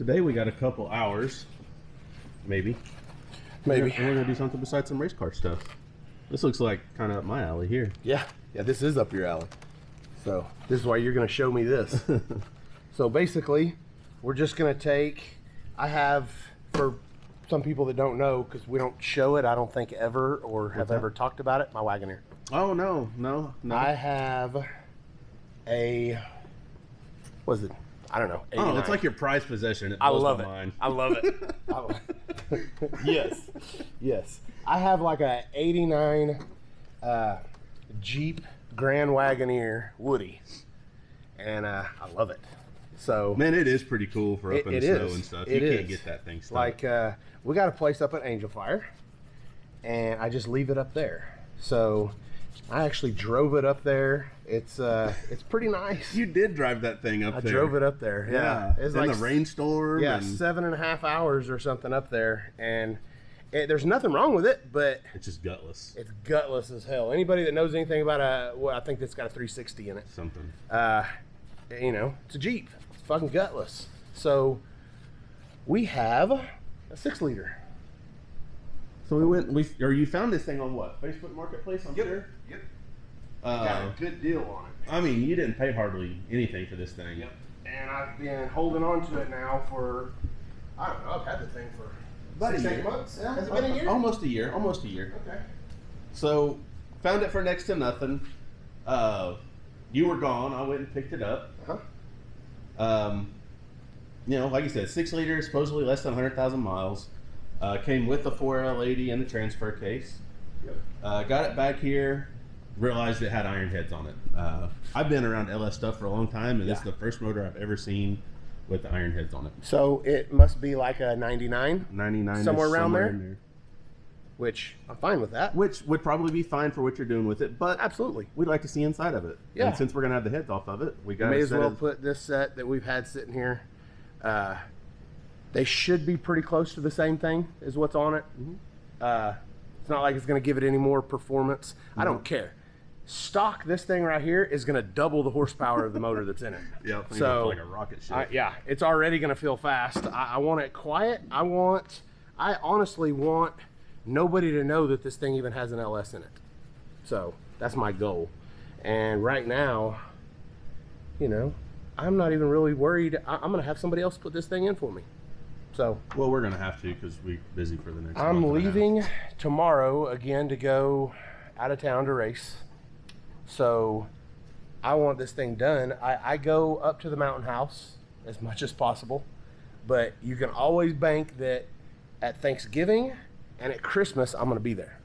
today we got a couple hours, maybe. Maybe. And we're gonna do something besides some race car stuff. This looks like kind of up my alley here. Yeah, this is up your alley. So this is why you're gonna show me this. So basically, we're just gonna take, I have, for some people that don't know, because we don't show it, I don't think ever, or have ever talked about it, my Wagoneer. Oh, no. I have a, what is it? I don't know. 89. Oh, it's like your prized possession. I love it. I love it. Yes. I have like a 89 Jeep Grand Wagoneer Woody, and I love it. So man, it is pretty cool for up in the snow and stuff. You can't get that thing stuck. Like we got a place up at Angel Fire, and I just leave it up there. So I actually drove it up there. It's pretty nice. You did drive that thing up there. I drove it up there. Yeah. It's in like the rainstorm. Yeah, 7.5 hours or something up there, and there's nothing wrong with it, but it's just gutless. It's gutless as hell. Anybody that knows anything about I think it's got a 360 in it. Something. You know, it's a Jeep. It's fucking gutless. So we have a 6-liter. So you found this thing on what? Facebook Marketplace, I'm sure? Yep. Got a good deal on it. I mean, you didn't pay hardly anything for this thing. Yep. And I've been holding on to it now for, I don't know, I've had the thing for about 6-8 months. Yeah. Has it been a year? Almost a year. Okay. So, found it for next to nothing. You were gone. I went and picked it up. You know, like you said, 6 liters, supposedly less than 100,000 miles. Came with the 4L80 and the transfer case. Yep. Got it back here. Realized it had iron heads on it. I've been around LS stuff for a long time, and this is the first motor I've ever seen with the iron heads on it. So it must be like a 99? 99, somewhere around there? In there. Which I'm fine with that. Which would probably be fine for what you're doing with it, but absolutely, we'd like to see inside of it. Yeah. And since we're gonna have the heads off of it, we got may as well put this set that we've had sitting here. They should be pretty close to the same thing as what's on it. It's not like it's going to give it any more performance. I don't care. Stock, this thing right here is going to double the horsepower of the motor that's in it. Yeah, so like a rocket ship. Yeah, it's already going to feel fast. I want it quiet. I honestly want nobody to know that this thing even has an LS in it. So that's my goal. And right now, you know, I'm not even really worried. I'm going to have somebody else put this thing in for me. So, well, we're going to have to because we're busy for the next I'm leaving tomorrow again to go out of town to race. So I want this thing done. I go up to the mountain house as much as possible, but you can always bank that at Thanksgiving and at Christmas, I'm going to be there.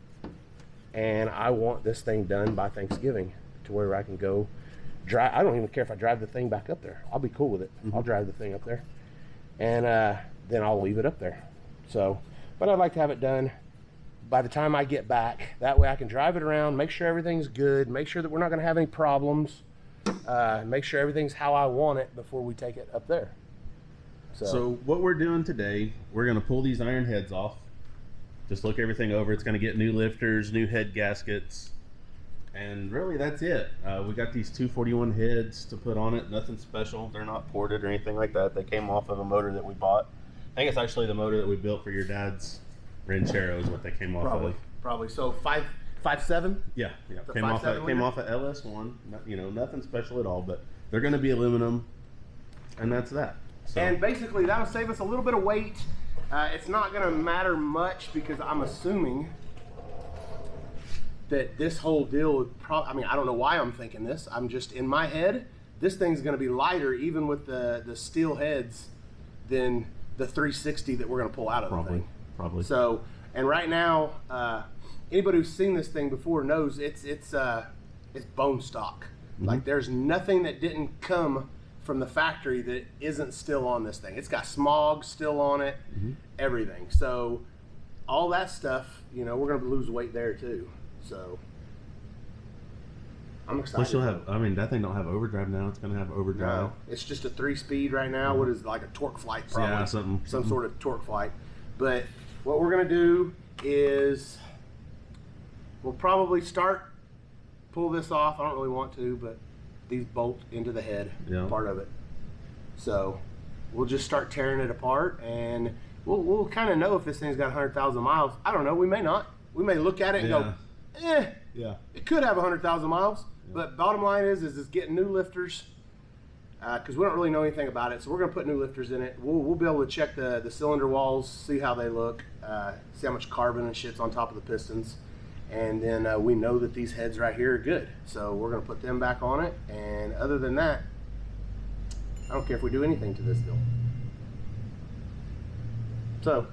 And I want this thing done by Thanksgiving to where I can go drive. I don't even care if I drive the thing back up there. I'll be cool with it. I'll drive the thing up there. And then I'll leave it up there. So, but I'd like to have it done by the time I get back. That way I can drive it around, make sure everything's good, make sure that we're not going to have any problems, make sure everything's how I want it before we take it up there. So what we're doing today, we're going to pull these iron heads off, just look everything over. It's going to get new lifters, new head gaskets, and really that's it. We got these 241 heads to put on it, nothing special. They're not ported or anything like that. They came off of a motor that we bought. I think it's actually the motor that we built for your dad's Ranchero is what they came off of. Probably. So 5.7? Yeah. Came off of LS1. You know, nothing special at all, but they're going to be aluminum, and that's that. So. And basically that'll save us a little bit of weight. It's not going to matter much because I'm assuming that this whole deal would probably, I mean, I don't know why I'm thinking this. I'm just in my head, this thing's going to be lighter even with the steel heads than the 360 that we're going to pull out of the thing. Probably. So, and right now, anybody who's seen this thing before knows it's bone stock. Like there's nothing that didn't come from the factory that isn't still on this thing. It's got smog still on it, everything. So all that stuff, you know, we're going to lose weight there too. So I'm excited. Plus you'll have, I mean, that thing don't have overdrive now. It's going to have overdrive. No, it's just a 3-speed right now. What is it, like a torque flight probably? Yeah, some sort of torque flight. But what we're going to do is we'll probably pull this off. I don't really want to, but these bolt into the head, part of it. So we'll just start tearing it apart, and we'll kind of know if this thing's got 100,000 miles. I don't know. We may not. We may look at it and go, yeah, it could have 100,000 miles. But bottom line is it's getting new lifters, because we don't really know anything about it. So we're going to put new lifters in it. We'll be able to check the cylinder walls, see how they look, see how much carbon and shit's on top of the pistons. And then we know that these heads right here are good. So we're going to put them back on it. And other than that, I don't care if we do anything to this deal. So,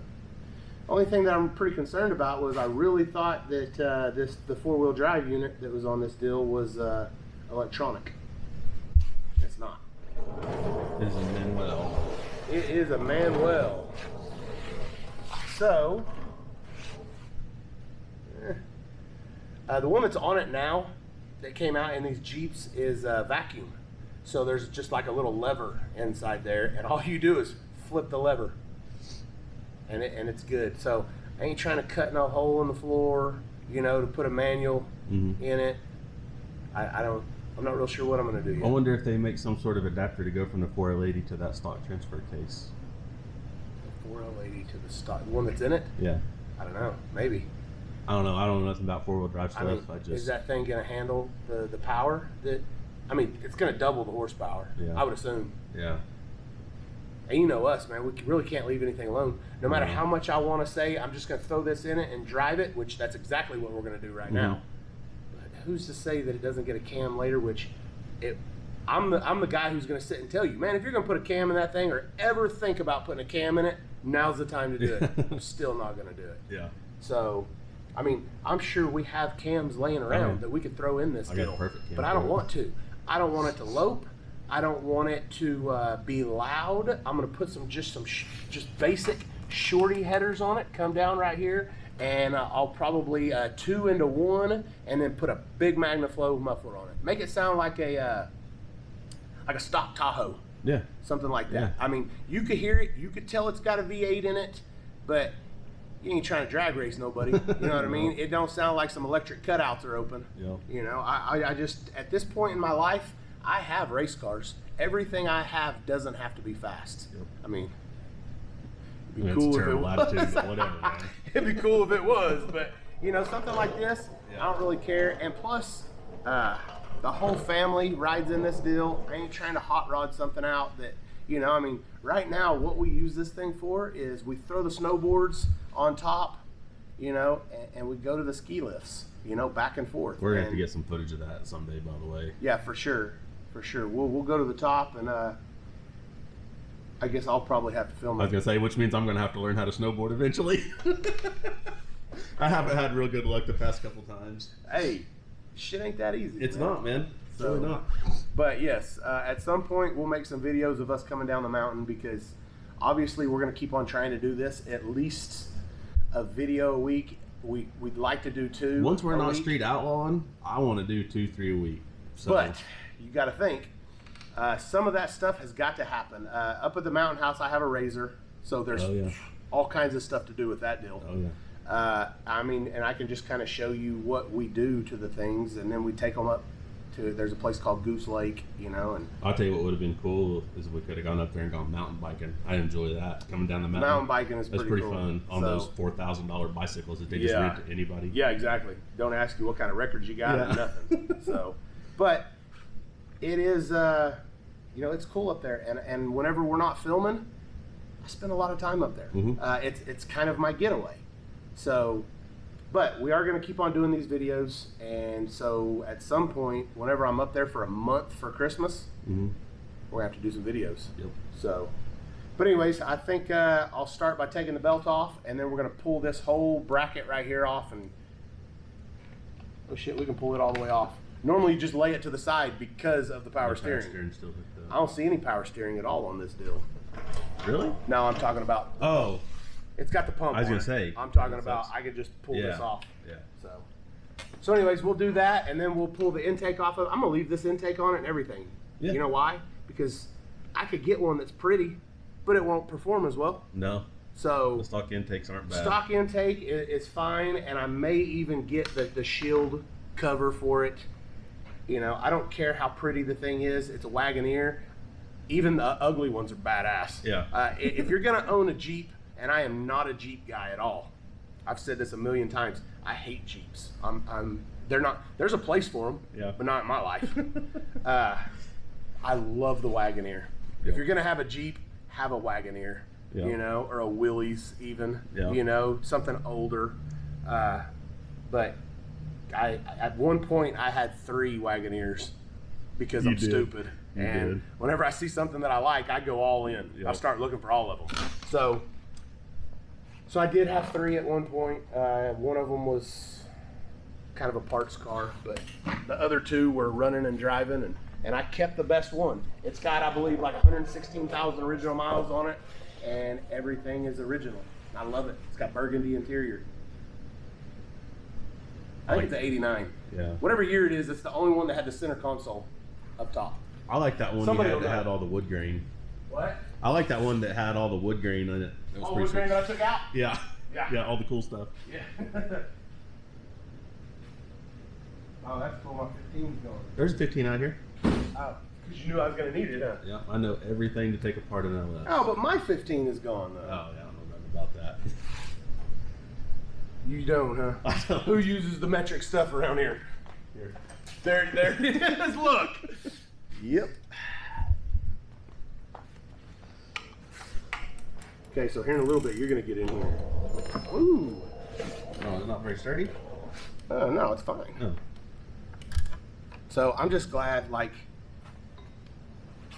only thing that I'm pretty concerned about was I really thought that the four-wheel drive unit that was on this deal was electronic. It's not. It is a manual. It is a manual. So, the one that's on it now that came out in these Jeeps is vacuum. So there's just like a little lever inside there, and all you do is flip the lever, and it's good. So I ain't trying to cut no hole in the floor, you know, to put a manual in it. I'm not real sure what I'm going to do yet. I wonder if they make some sort of adapter to go from the 4L80 to that stock transfer case. The 4L80 to the stock, the one that's in it? Yeah. I don't know. Maybe. I don't know. I don't know nothing about four-wheel drive stuff. I mean, is that thing going to handle the power that? I mean, it's going to double the horsepower. Yeah. I would assume. Yeah. And you know us, man. We really can't leave anything alone. No matter how much I want to say, I'm just going to throw this in it and drive it, which that's exactly what we're going to do right now. But who's to say that it doesn't get a cam later? Which, I'm the guy who's going to sit and tell you, man, if you're going to put a cam in that thing or ever think about putting a cam in it, now's the time to do it. I'm still not going to do it. Yeah. So, I mean, I'm sure we have cams laying around that we could throw in this deal, but I don't want to. I don't want it to lope. I don't want it to be loud. I'm going to put some just basic shorty headers on it. Come down right here, and I'll probably 2 into 1, and then put a big MagnaFlow muffler on it. Make it sound like a stock Tahoe. Yeah. Something like that. Yeah. I mean, you could hear it. You could tell it's got a V8 in it, but you ain't trying to drag race nobody. You know what I mean? It don't sound like some electric cutouts are open. Yep. You know, I just, at this point in my life, I have race cars. Everything I have doesn't have to be fast. Yep. I mean, it'd be cool if it was. But whatever, man. It'd be cool if it was, but you know, something like this, I don't really care. And plus, the whole family rides in this deal. I ain't trying to hot rod something out that, you know, I mean, right now, what we use this thing for is we throw the snowboards on top, you know, and we go to the ski lifts, you know, back and forth. We're gonna have to get some footage of that someday, by the way. Yeah, for sure, for sure. We'll go to the top, and I guess I'll probably have to film it. I was gonna say, which means I'm gonna have to learn how to snowboard eventually. I haven't had real good luck the past couple times. Hey, shit ain't that easy. It's not, man. It's really not. But yes, at some point we'll make some videos of us coming down the mountain, because obviously we're gonna keep on trying to do this at least a video a week. We'd like to do 2. Once we're not street outlawing, I want to do 2-3 a week. So. But you got to think, some of that stuff has got to happen. Up at the mountain house, I have a razor, so there's all kinds of stuff to do with that deal. Oh yeah. I mean, and I can just kind of show you what we do to the things, and then we take them up to, there's a place called Goose Lake, you know. And I'll tell you what would have been cool is if we could have gone up there and gone mountain biking. I enjoy that, coming down the mountain. Mountain biking is pretty cool. Fun on those $4,000 bicycles that they just rent to anybody. Yeah, exactly. Don't ask you what kind of records you got or nothing. So, but it is, you know, it's cool up there. And whenever we're not filming, I spend a lot of time up there. It's kind of my getaway. So, but we are going to keep on doing these videos, and so at some point, whenever I'm up there for a month for Christmas, we're going to have to do some videos. Yep. So, but anyways, I think I'll start by taking the belt off, and then we're going to pull this whole bracket right here off, and oh shit, we can pull it all the way off. Normally you just lay it to the side because of the power steering. Still hooked up. I don't see any power steering at all on this deal. Really? No, I'm talking about... Oh. It's got the pump. I was going to say. I'm talking about I could just pull this off. Yeah. So anyways, we'll do that, and then we'll pull the intake off of it. I'm going to leave this intake on it and everything. Yeah. You know why? Because I could get one that's pretty, but it won't perform as well. No. So the stock intakes aren't bad. Stock intake is fine, and I may even get the shield cover for it. You know, I don't care how pretty the thing is. It's a Wagoneer. Even the ugly ones are badass. Yeah. If you're gonna own a Jeep, and I am not a Jeep guy at all. I've said this a million times. I hate Jeeps. They're not. There's a place for them, yeah, but not in my life. I love the Wagoneer. Yeah. If you're gonna have a Jeep, have a Wagoneer. Yeah. You know, or a Willys even. Yeah. You know, something older. But at one point I had 3 Wagoneers because I'm stupid. And whenever I see something that I like, I go all in. Yep. I start looking for all of them. So I did have 3 at one point. One of them was kind of a parts car, but the other 2 were running and driving, and I kept the best one. It's got, I believe, like 116,000 original miles on it, and everything is original. I love it. It's got burgundy interior. I think it's an 89. Yeah. Whatever year it is, it's the only one that had the center console up top. I like that one that had all the wood grain. What? I like that one that had all the wood grain on it. All the wood grain that I took out? Yeah. Yeah. Yeah, all the cool stuff. Yeah. Oh, that's cool. My 15's going. There's a 15 out here. Oh, because you knew I was going to need it, huh? Yeah, I know everything to take apart an LS. Oh, but my 15 is gone, though. Oh, yeah, I don't know nothing about that. You don't, huh? I don't. Who uses the metric stuff around here? Here. There it is. Look. Yep. Okay, so here in a little bit, you're going to get in here. Ooh. Oh, it's not very sturdy? Oh, no, it's fine. Oh. So I'm just glad, like,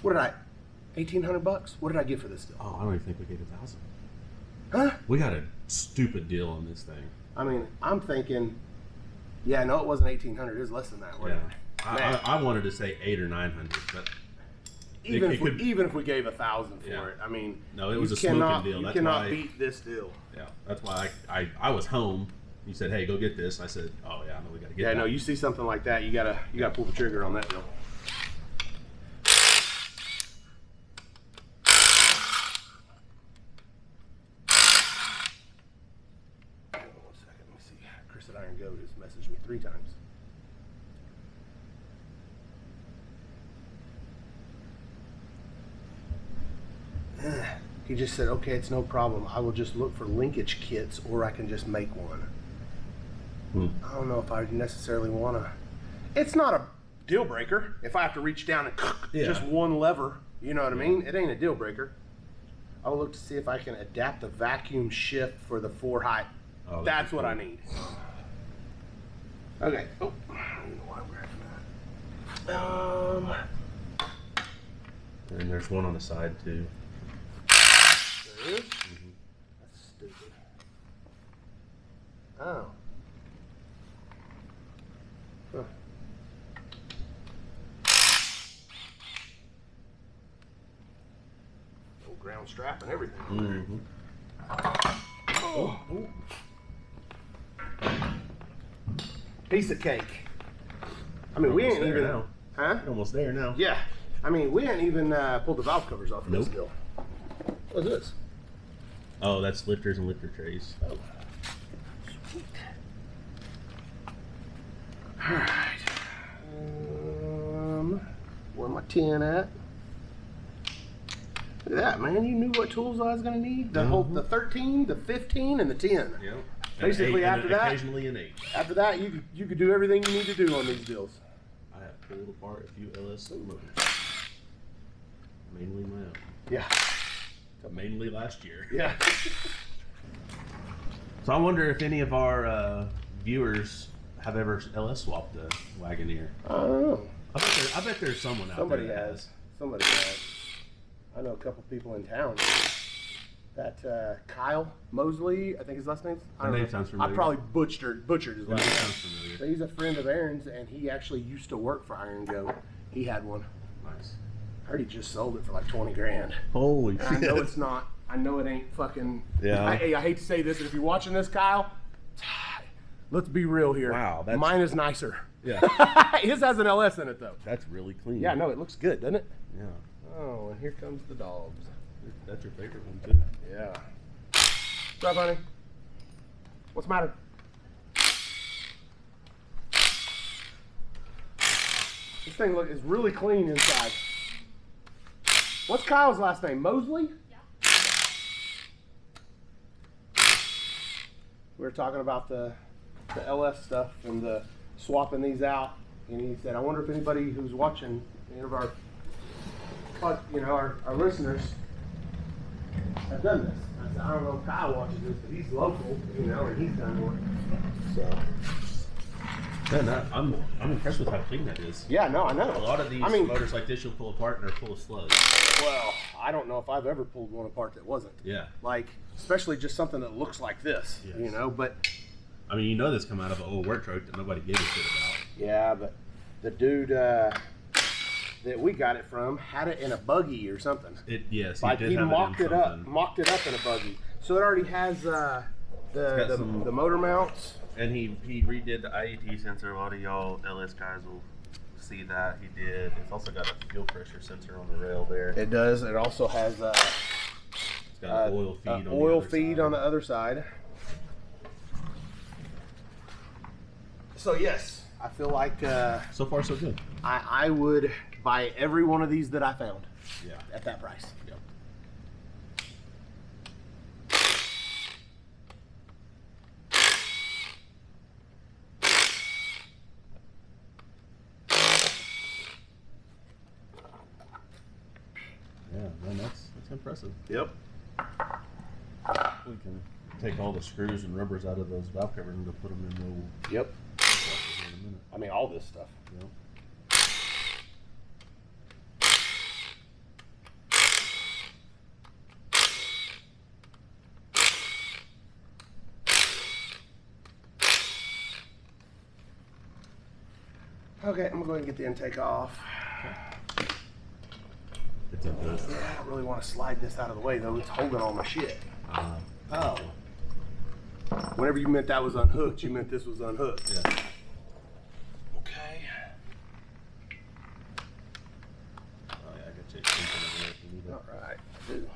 what did I, 1,800 bucks? What did I get for this deal? Oh, I don't even think we gave 1,000. Huh? We got a stupid deal on this thing. I mean, I'm thinking, yeah, no, it wasn't 1,800. It was less than that. Yeah. I wanted to say 800 or 900, but even if we gave 1,000 for it, I mean, no, it was a smoking deal. You cannot beat this deal. Yeah, that's why I was home. You said, "Hey, go get this." I said, "Oh yeah, no, we got to get." Yeah, no, you see something like that, you gotta pull the trigger on that deal. Hold on 1 second, let me see. Chris at Iron Goat has messaged me 3 times. He just said, okay, it's no problem. I will just look for linkage kits, or I can just make one. I don't know if I necessarily want to. It's not a deal breaker if I have to reach down and just one lever. You know what I mean? It ain't a deal breaker. I'll look to see if I can adapt the vacuum shift for the 4 height. Oh, that's what I need. Okay. Oh, I don't know why we're having that. And there's one on the side too. There is? That's stupid. Oh. Huh. Old ground strap and everything. Oh. Piece of cake. I mean, we ain't even. Now. Huh? You're almost there now. Yeah. I mean, we ain't even pulled the valve covers off of this deal. What's this? Oh, that's lifters and lifter trays. Oh. Sweet. All right. Where my 10 at? Look at that, man. You knew what tools I was going to need. The 13, the 15, and the 10. Yep. Basically, after that, occasionally an 8. After that, you could do everything you need to do on these deals. I have pulled apart a few LS motors, mainly my own. Yeah. Mainly last year. Yeah. So I wonder if any of our viewers have ever LS swapped a Wagoneer. I don't know. I bet there's someone out Somebody there. has. Somebody has. I know a couple people in town. That Kyle Mosley, I think his last name. The name sounds familiar. I probably butchered his last name. Sounds familiar. So he's a friend of Aaron's, and he actually used to work for Iron Goat. He had one. Nice. I heard he just sold it for like 20 grand. Holy shit. I know it's not. I know it ain't fucking. Yeah. I hate to say this, and if you're watching this, Kyle, let's be real here. Wow. Mine is nicer. Yeah. His has an LS in it though. That's really clean. Yeah, no, it looks good, doesn't it? Yeah. Oh, and here comes the dogs. That's your favorite one too. Yeah. What's up, honey? What's the matter? This thing is really clean inside. What's Kyle's last name? Mosley? Yeah. We were talking about the LS stuff and the swapping these out, and he said, I wonder if anybody who's watching, any of our, you know, our listeners have done this. I said, I don't know if Kyle watches this, but he's local, you know, and he's done one. So. Man, I'm impressed with how clean that is. Yeah, no, I know. A lot of these motors like this you'll pull apart and they're full of slugs. Well, I don't know if I've ever pulled one apart that wasn't. Yeah. Like, especially just something that looks like this, yes. You know, but... I mean, you know this come out of an old work truck that nobody gave a shit about. Yeah, but the dude that we got it from had it in a buggy or something. Yes, like he mocked it up in a buggy. So it already has the motor mounts. And he redid the IET sensor. A lot of y'all LS guys will see that he did. It's also got a fuel pressure sensor on the rail there. It does. It also has it's got an oil feed on the other side. So yes, I feel like so far so good. I would buy every one of these that I found. Yeah. At that price. Yep. Yeah, man, that's impressive. Yep. We can take all the screws and rubbers out of those valve covers and go put them in the old. Yep. I mean, all this stuff. Yep. Okay, I'm gonna go ahead and get the intake off. It's up good. Yeah, I don't really want to slide this out of the way though. It's holding all my shit. Oh. Whenever you meant that was unhooked, you meant this was unhooked. Yeah. Okay. Oh yeah, I got check something over there if you need it. All right, I do.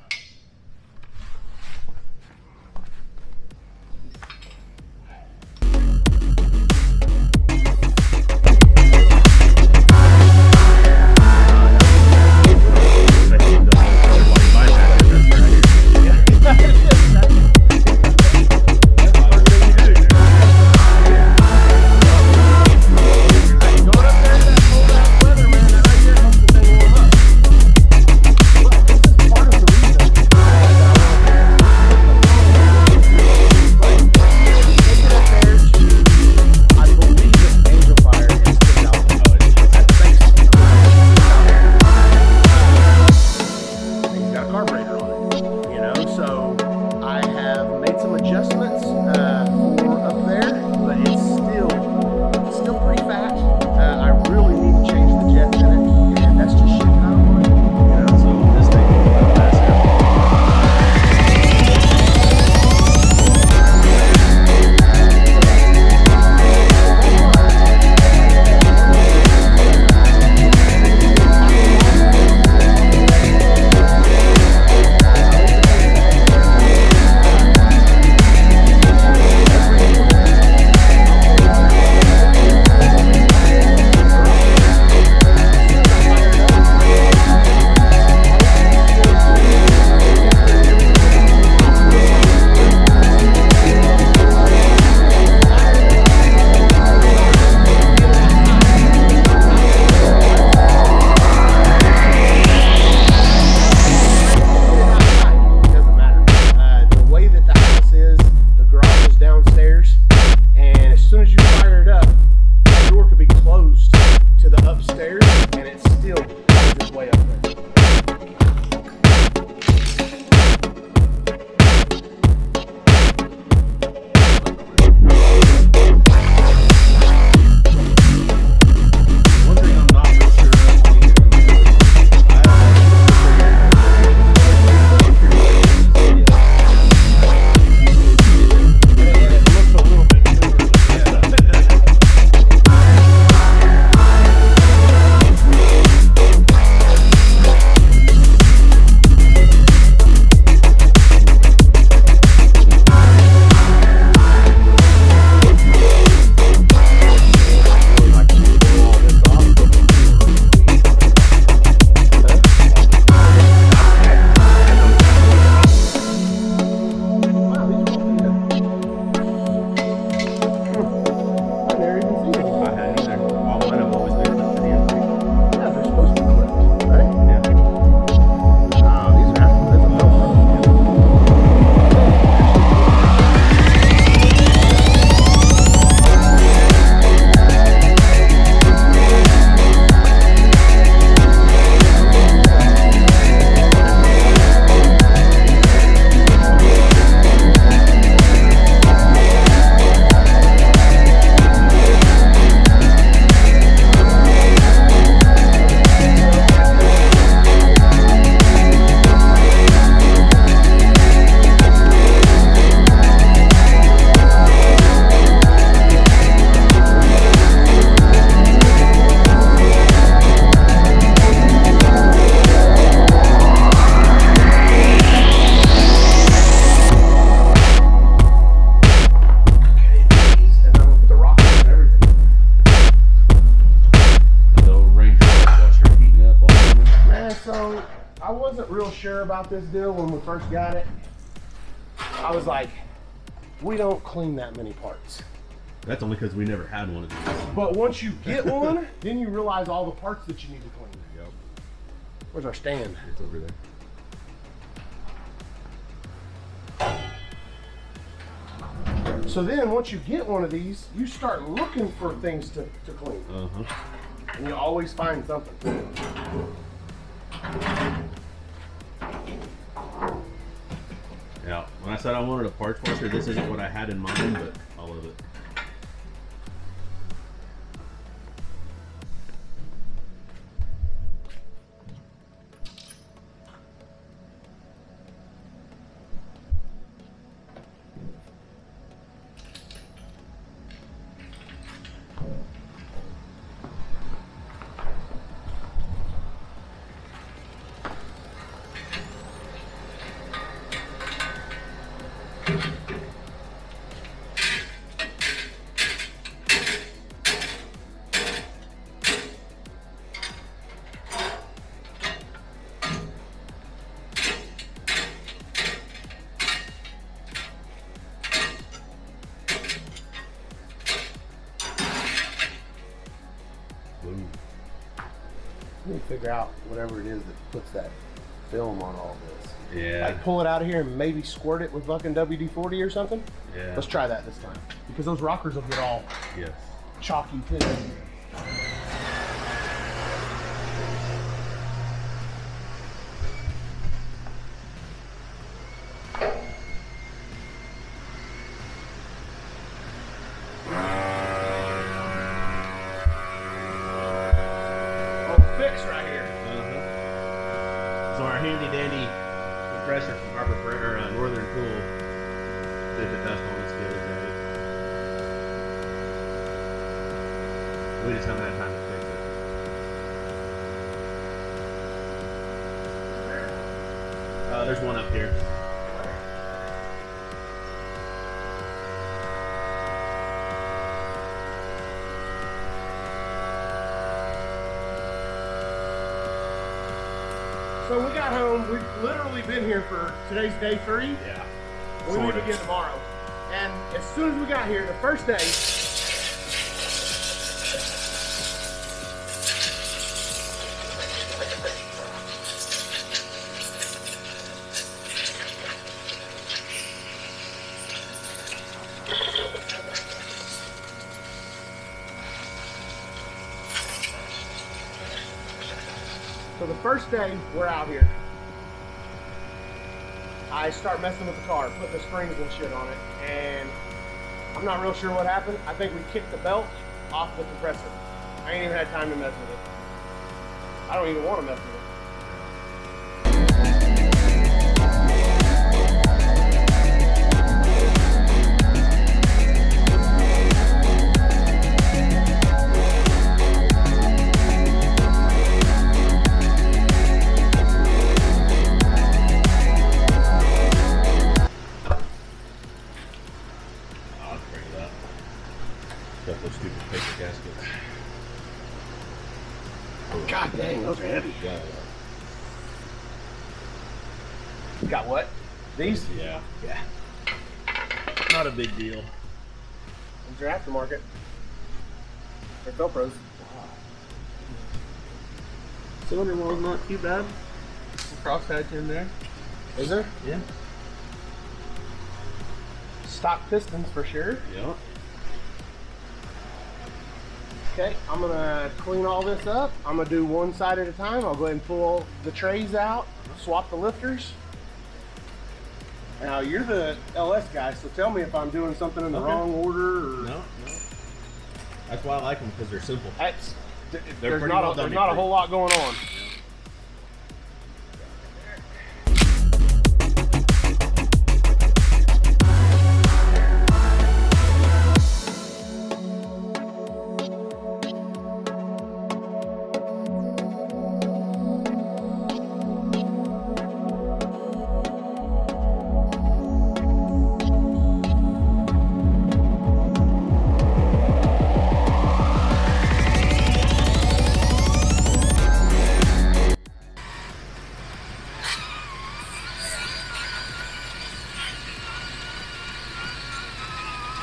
wasn't real sure about this deal when we first got it. I was like, we don't clean that many parts. That's only because we never had one of these. But once you get one, then you realize all the parts that you need to clean. Yep. Where's our stand? It's over there. So then once you get one of these, you start looking for things to clean. And you always find something. Yeah, when I said I wanted a parts washer, this isn't what I had in mind, but I love it. Let me figure out whatever it is that puts that film on all this. Yeah. Like pull it out of here and maybe squirt it with fucking WD-40 or something. Yeah. Let's try that this time. Because those rockers will get all chalky too. So our handy dandy compressor from Northern Pool did the test on this the other day. We just haven't had time to fix it. There's one up here. So we got home, we've literally been here for, today's day 3. Yeah. We leave again tomorrow. And as soon as we got here, the first day, so the first day we're out here, I start messing with the car, putting the springs and shit on it, and I'm not real sure what happened. I think we kicked the belt off the compressor. I ain't even had time to mess with it. I don't even want to mess with it. Those stupid paper gaskets. God dang, those are heavy. Yeah. Got what? These? Yeah. Yeah. Not a big deal. These are aftermarket. They're Velcros. Cylinder wall's not too bad. Crosshatch in there. Is there? Yeah. Stock pistons for sure. Yeah. Okay, I'm gonna clean all this up. I'm gonna do one side at a time. I'll go ahead and pull the trays out, swap the lifters. Now you're the LS guy, so tell me if I'm doing something in the wrong order or... No. That's why I like them, because they're simple. There's not a whole lot going on.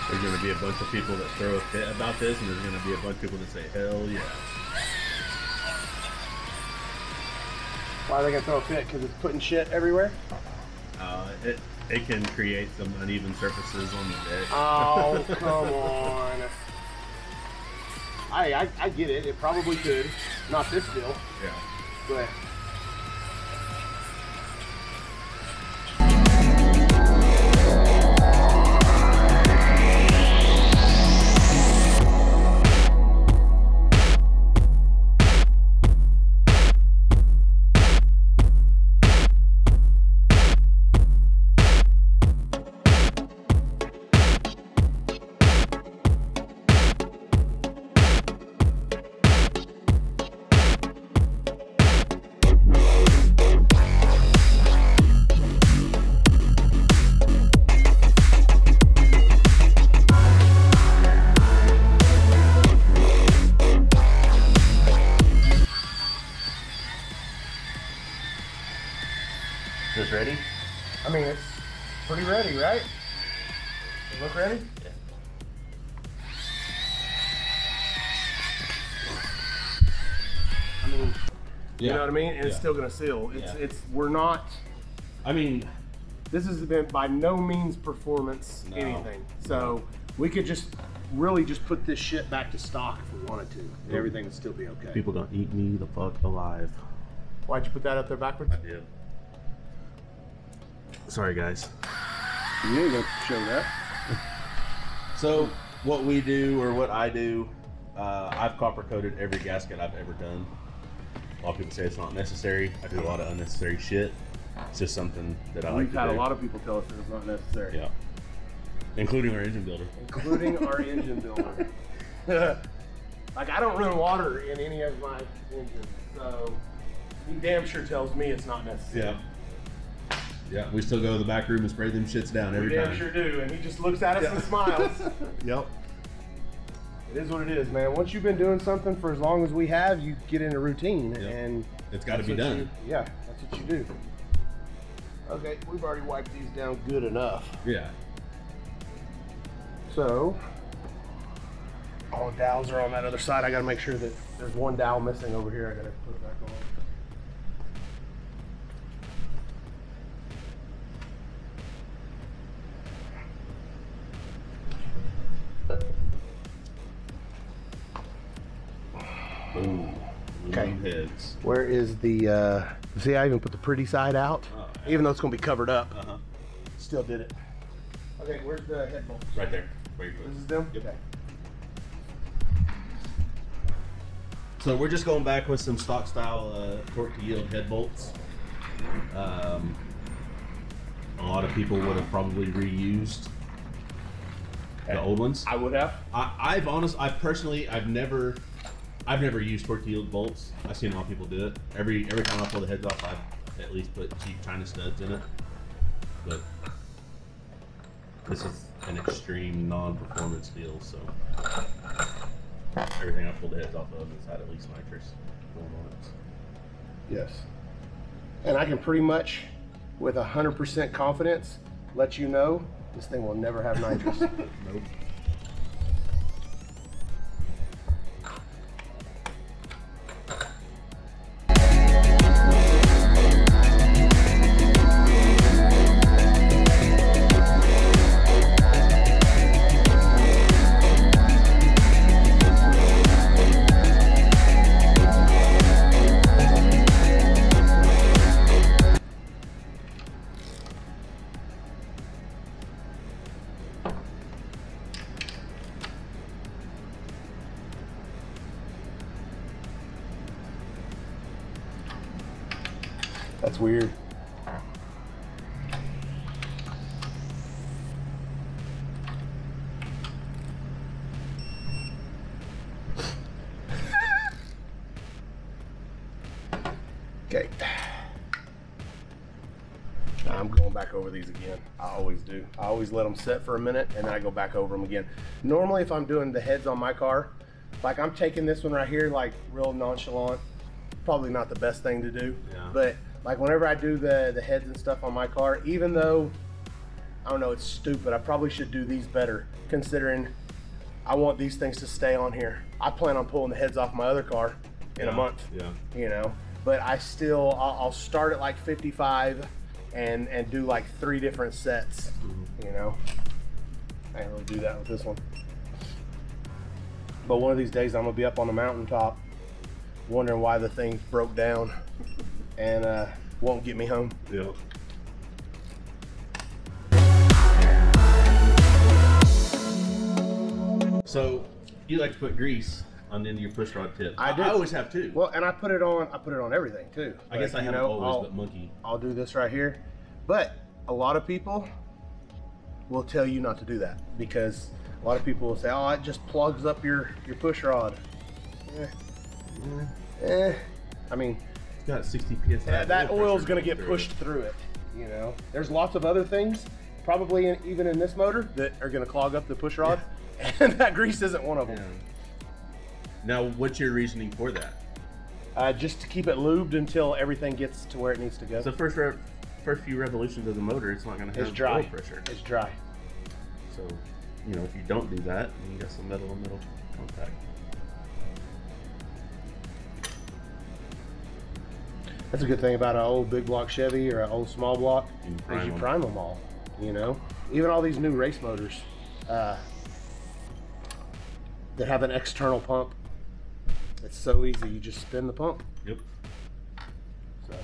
There's going to be a bunch of people that throw a fit about this, and there's going to be a bunch of people that say, hell yeah. Why are they going to throw a fit? Because it's putting shit everywhere? It can create some uneven surfaces on the deck. Oh, come on. I get it. It probably could. Not this deal. Yeah. But Is this ready? I mean, it's pretty ready, right? Does it look ready? Yeah. I mean, Yeah. you know what I mean? And it's Yeah. still gonna seal. We're not, I mean, this has been by no means performance No. anything. So we could just really just put this shit back to stock if we wanted to. And everything would still be okay. people gonna eat me the fuck alive. Why'd you put that up there backwards? I did. Sorry, guys. You ain't gonna show that. So, what we do, or what I do, I've copper coated every gasket I've ever done. A lot of people say it's not necessary. I do a lot of unnecessary shit. It's just something that I like We've to had do. a lot of people tell us that it's not necessary. Yeah. Including our engine builder. Including our engine builder. Like, I don't run water in any of my engines, so he damn sure tells me it's not necessary. Yeah. Yeah, we still go to the back room and spray them shits down every We time. damn sure do, and he just looks at us and smiles. Yep. It is what it is, man. Once you've been doing something for as long as we have, you get in a routine, Yep. and It's got to that's be what done. yeah, that's what you do. Okay, we've already wiped these down good enough. Yeah. So, all the dowels are on that other side. I got to make sure that there's one dowel missing over here. I got to put it back on. Ooh. Okay. Heads. Where is the, see, I even put the pretty side out, Oh, yeah. even though it's going to be covered up. Uh-huh. Still did it. Okay, where's the head bolts? Right there. Where you put This it. is them? Yep. Okay. So we're just going back with some stock style torque to yield head bolts. A lot of people would have probably reused the old ones. I would have. I've never used torque to yield bolts. I've seen a lot of people do it. Every time I pull the heads off, I at least put cheap China studs in it. But this is an extreme non-performance deal, so everything I pulled the heads off of has had at least nitrous going on it. Yes. And I can pretty much, with 100% confidence, let you know this thing will never have nitrous. Nope. That's weird. Okay. Now I'm going back over these again. I always do. I always let them set for a minute and then I go back over them again. Normally if I'm doing the heads on my car, like I'm taking this one right here like real nonchalant, probably not the best thing to do. Yeah. But like whenever I do the heads and stuff on my car, even though I don't know, it's stupid. I probably should do these better, considering I want these things to stay on here. I plan on pulling the heads off my other car in a month. Yeah. You know, but I'll start at like 55 and do like 3 different sets. You know, I ain't really do that with this one. But one of these days I'm gonna be up on the mountaintop, wondering why the thing broke down and won't get me home. Yeah. So you like to put grease on the end of your push rod tip? I do. I always have too. Well, and I put it on everything too. I guess I haven't always, but monkey. I'll do this right here, but a lot of people will tell you not to do that because a lot of people will say, "Oh, it just plugs up your push rod." I mean, it's got 60 psi. That oil's gonna get pushed through it. You know, there's lots of other things, probably even in this motor, that are gonna clog up the push rod. And that grease isn't one of them. Yeah. Now, what's your reasoning for that? Just to keep it lubed until everything gets to where it needs to go. So first few revolutions of the motor, it's not going to have oil pressure. It's dry. So, you know, if you don't do that, you got some metal on metal contact. That's a good thing about an old big block Chevy or an old small block. You prime them all. You know, even all these new race motors. That have an external pump. It's so easy, you just spin the pump. Yep. So.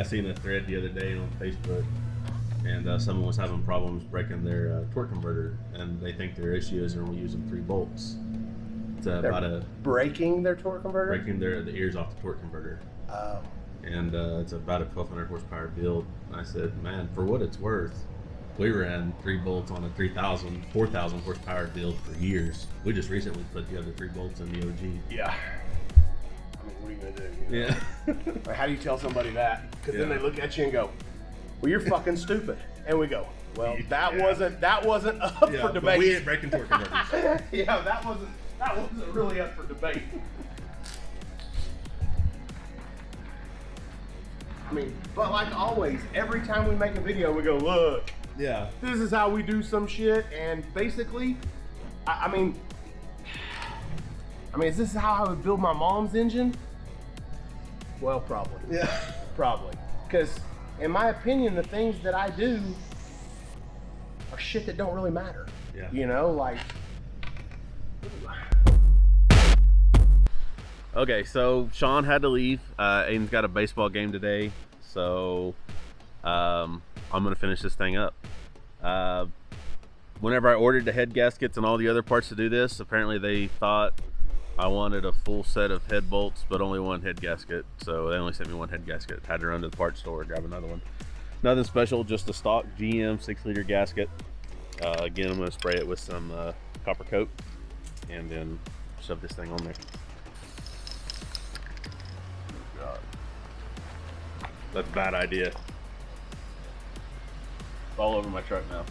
Seen a thread the other day on Facebook, and someone was having problems breaking their torque converter, and they think their issue is they're only using 3 bolts. It's breaking their torque converter? Breaking the ears off the torque converter. Oh. And it's about a 1,200 horsepower build. And I said, man, for what it's worth, we ran 3 bolts on a 3,000, 4,000 horsepower build for years. We just recently put the other 3 bolts in the OG. Yeah. I mean, what are you gonna do? You know? Yeah. Like, how do you tell somebody that? Because then they look at you and go, "Well, you're fucking stupid." And we go, "Well, that wasn't up for debate." But we ain't breaking torque converters. Yeah, that wasn't really up for debate. I mean, but like always, every time we make a video, we go, "Look, yeah, this is how we do some shit," and basically, I mean, is this how I would build my mom's engine? Well, probably. Yeah. Probably. Because, in my opinion, the things that I do are shit that don't really matter. Yeah. You know, like... Okay, so Shawn had to leave. Aiden's got a baseball game today, so I'm going to finish this thing up. Whenever I ordered the head gaskets and all the other parts to do this, apparently they thought I wanted a full set of head bolts, but only 1 head gasket. So they only sent me 1 head gasket. Had to run to the parts store, grab another one. Nothing special, just a stock GM 6-liter gasket. Again, I'm going to spray it with some copper coat and then shove this thing on there. God. That's a bad idea. It's all over my truck now.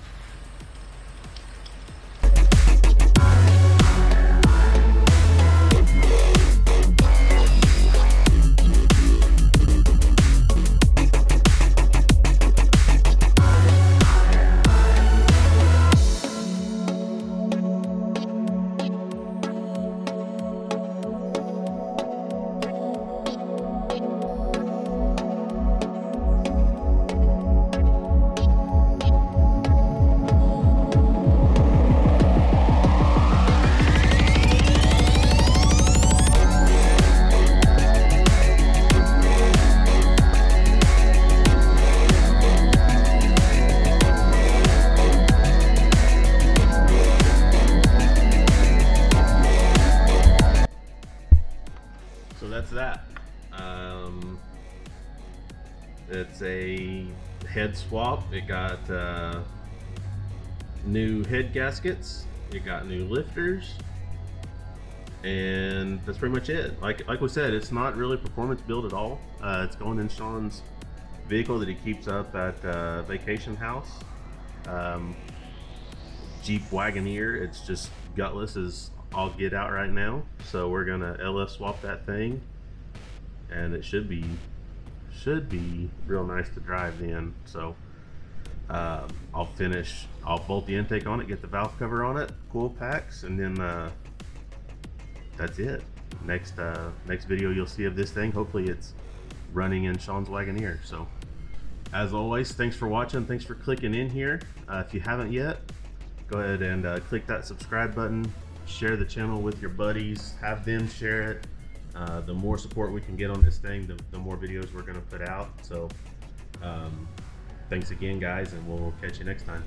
that's that. It's a head swap. It got new head gaskets. It got new lifters. And that's pretty much it. Like we said, it's not really performance build at all. It's going in Shawn's vehicle that he keeps up at vacation house. Jeep Wagoneer. It's just gutless as all get out right now. So we're gonna LF swap that thing, and it should be real nice to drive then. So I'll bolt the intake on it, get the valve cover on it, coil packs, and then that's it. Next video you'll see of this thing, hopefully it's running in Shawn's Wagoneer. So as always, thanks for watching, thanks for clicking in here. If you haven't yet, go ahead and click that subscribe button, share the channel with your buddies, have them share it. The more support we can get on this thing, the more videos we're going to put out. So thanks again, guys, and we'll catch you next time.